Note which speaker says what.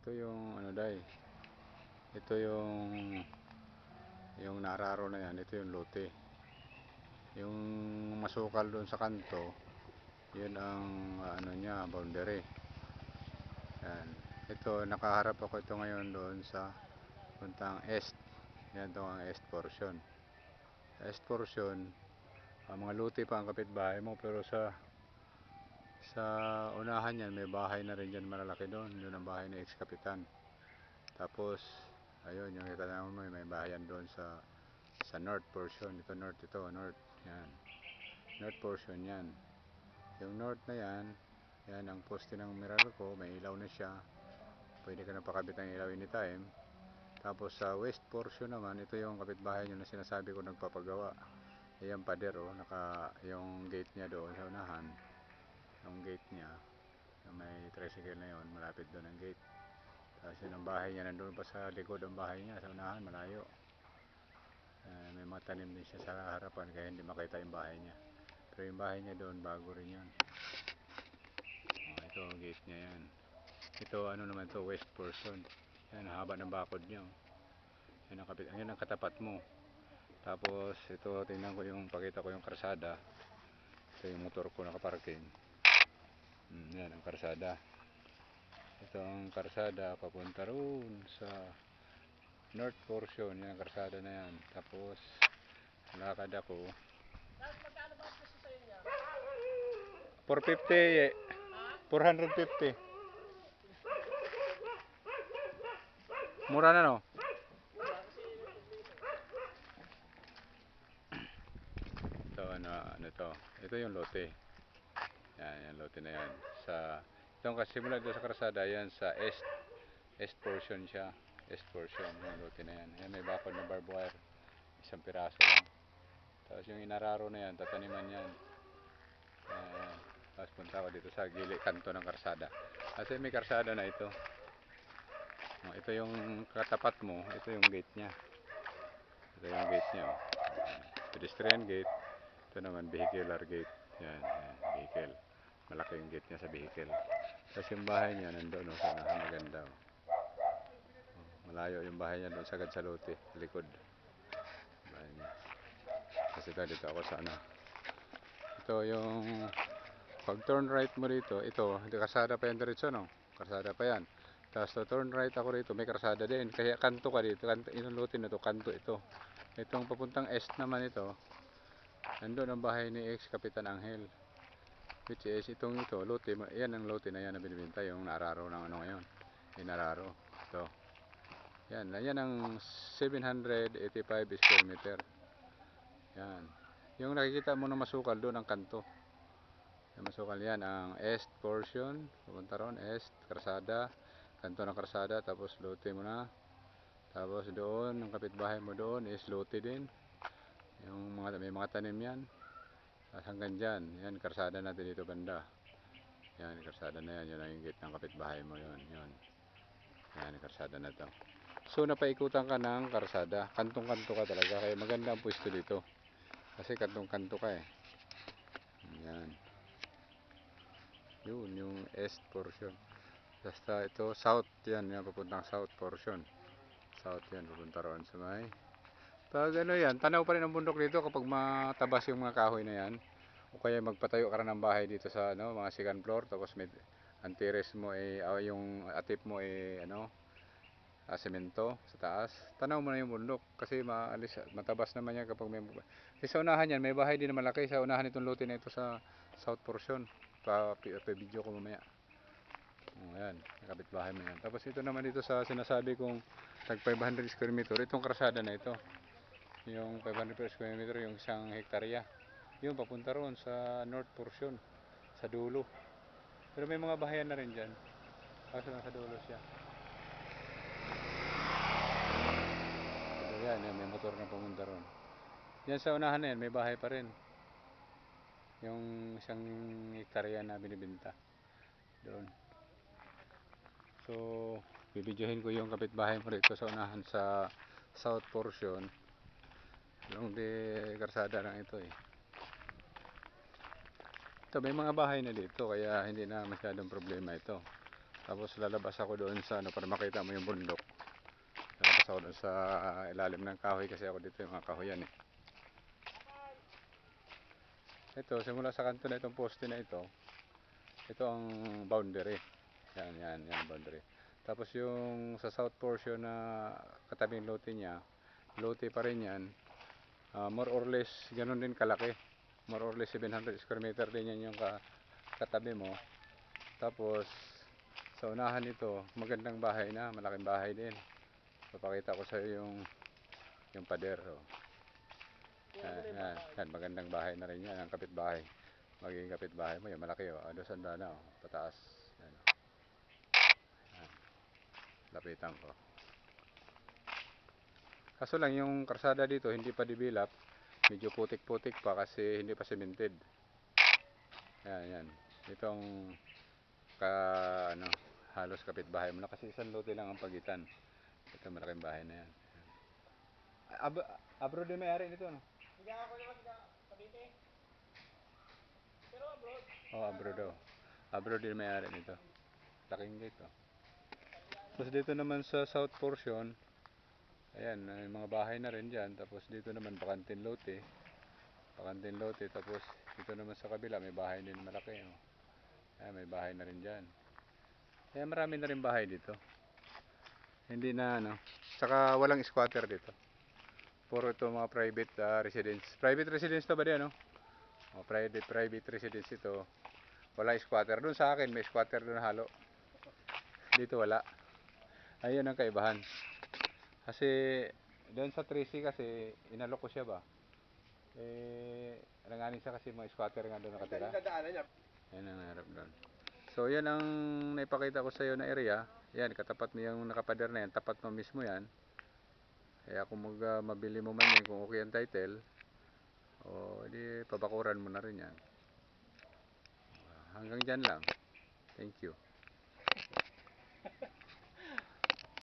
Speaker 1: Ito yung ano day. Ito yung nararo na yan. Ito yung lote. Yung masukal doon sa kanto, yun ang ano niya, boundary. Yan. Ito, nakaharap ako ito ngayon doon sa puntang east. Yan ito ang east portion. East portion, mga lote pa ang kapitbahay mo, pero sa unahan yan, may bahay na rin dyan malalaki doon. Yun ang bahay ni ex-kapitan. Tapos, ayun, yung kita naman mo, may bahayan doon sa north portion. Ito north, north. Yan. North portion yan. Yung north na yan, yan ang poste ng Meralco, may ilaw na siya. Pwede ka na pakabit ng ilaw anytime. Tapos sa west portion naman, ito yung kapitbahay nyo na sinasabi ko nagpapagawa. Ayan pader, oh, yung gate niya doon sa unahan. Yung gate niya, yung may tricycle na yun, malapit doon ang gate. Tapos yun ang bahay niya, nandun pa sa likod ang bahay niya, sa unahan, malayo. May mga tanim din siya sa harapan, kaya hindi makita yung bahay niya. Pero yung bahay niya doon, bago rin yan. Ito ang gate niya yan. Ito ano naman to, west portion. Yan, haba ng bakod niya. Yan ang katapat mo. Tapos ito, tingnan ko pakita ko yung karsada. Ito yung motor ko nakaparking. Yan ang karsada. Ito ang karsada papunta roon sa north portion. Yan ang karsada na yan. Tapos lakad ako. Magkano ba gusto sa inyo? 450. 450. Mura na no? Ito ano to? Ito yung lote. Yan, yung lote na yan. Itong kasimula doon sa karsada, yan sa east portion siya. East portion, yung lote na yan. Yan, may bakod na barbed wire. Isang piraso lang. Tapos yung inararo na yan, tataniman yan. Tapos punta ako dito sa gilid kanto ng karsada. Kasi may karsada na ito. Ito yung katapat mo, ito yung gate niya. Ito yung gate niya. Pedestrian gate. Ito naman vehicular gate. Yan, vehicle. Malaki yung gate niya sa vehicle. Tapos yung bahay niya nandoon, sa unahan, maganda. Malayo yung bahay niya doon sagad sa lote, likod. Bahay niya. Kasi dito ako sa ano. Ito yung pag turn right mo rito, ito karsada pa yan diretso, no? Karsada pa yan. Tapos to turn right ako rito, may karsada din. Kaya kanto ka dito, itong lote na to, kanto ito. Itong papuntang east naman ito, nandun ang bahay ni ex-kapitan Angel. Which is itong lote, yan ang lote na yan na binibenta, yung nararo ng ano ngayon. Yung nararo, ito. Yan ang 785 square meter. Yan. Yung nakikita mo na masukal doon ang kanto. Yung masukal yan ang east portion, pupunta ron, east, karsada, kanto ng karsada, tapos lote mo na. Tapos doon, yung kapitbahay mo doon is lote din. May mga tanim yan. Tapos hanggang dyan, yan, karsada natin dito banda. Yan, karsada na yan, yun ang gate ng kapitbahay mo yun. Yan, karsada na to. So napaikutan ka ng karsada, kantong-kanto ka talaga, kaya maganda ang pwesto dito. Kasi kantong-kanto ka eh. Yan. Yun, yung east portion. Basta ito, south yan, papuntang south portion. South yan, papunta roon sa may. Pag ano yan, tanaw pa rin ang bundok dito kapag matabas yung mga kahoy na yan. O kaya magpatayo ka rin ng bahay dito sa mga second floor, tapos ang terrace mo yung atip mo semento sa taas. Tanaw mo na yung bundok kasi matabas naman yan kapag may. Sa unahan yan, may bahay din na malaki sa unahan itong lote na ito sa south portion. Pa-video ko mamaya. Ayan, kapitbahay mo yan. Tapos ito naman dito sa sinasabi kong tag 500 square meter, itong karsada na ito. Yung 500 square meter, yung 1 hektarya. Yung papunta roon sa north portion, sa dulo. Pero may mga bahayan na rin dyan. Kaso lang sa dulo siya. Yan, may motor na pumunta roon. Yan sa unahan na yan, may bahay pa rin. Yung 1 hektarya na binibenta. Doon. So, bibidyohin ko yung kapitbahay mo rito sa unahan sa south portion. Yung karsada lang ito eh. Ito, may mga bahay na dito kaya hindi na masyadong problema ito. Tapos lalabas ako doon sa ano para makita mo yung bundok. Lalabas ako doon sa ilalim ng kahoy kasi ako dito yung mga kahoyan eh. Ito, simula sa kanto na itong poste na ito ang boundary. Yan boundary. Tapos yung sa south portion na katabing lote niya, lote pa rin yan. More or less, ganun din kalaki. More or less 700 square meter din yan yung katabi mo. Tapos, sa unahan nito, magandang bahay na, malaking bahay din. Papakita ko sa iyo yung pader. Oh. Yan, magandang bahay na rin yan, ang kapitbahay. Magiging kapitbahay mo, yung malaki. Oh. Doon sanda na, oh. Pataas. Yan, oh. Yan. Lapitan ko. Kaso lang, yung karsada dito, hindi pa develop. Medyo putik-putik pa kasi hindi pa cemented. Yan. Itong ano, halos kapitbahay mo na kasi isang lote lang ang pagitan. Ito malaking bahay na yan. Abroad din may-ari nito, no? Hindi ako naman sa Cavite. Pero abroad. Oh, abroad daw. Abroad din may-ari nito. Laking dito. Tapos dito naman sa south portion, ayan, may mga bahay na rin dyan. Tapos dito naman bakantin lote. Bakantin lote. Tapos dito naman sa kabila may bahay din malaki. Oh. Ayan, may bahay na rin dyan. Kaya marami na rin bahay dito. Hindi na ano. Saka walang squatter dito. Puro ito mga private residence. Private residence to ba di ano? O, private residence ito. Wala squatter. Doon sa akin may squatter doon halo. Dito wala. Ayun ang kaibahan. Kasi doon sa Tracy kasi inalok ko siya ba. Alanganin siya kasi mga squatter nga doon nakatira. Yan ang harap doon. So yan ang naipakita ko sa iyo na area. Yan, katapat mo yung nakapader na yan. Tapat mo mismo yan. Kaya kung mabili mo man yan, kung okay ang title, o di pabakuran mo na rin yan. Hanggang dyan lang. Thank you.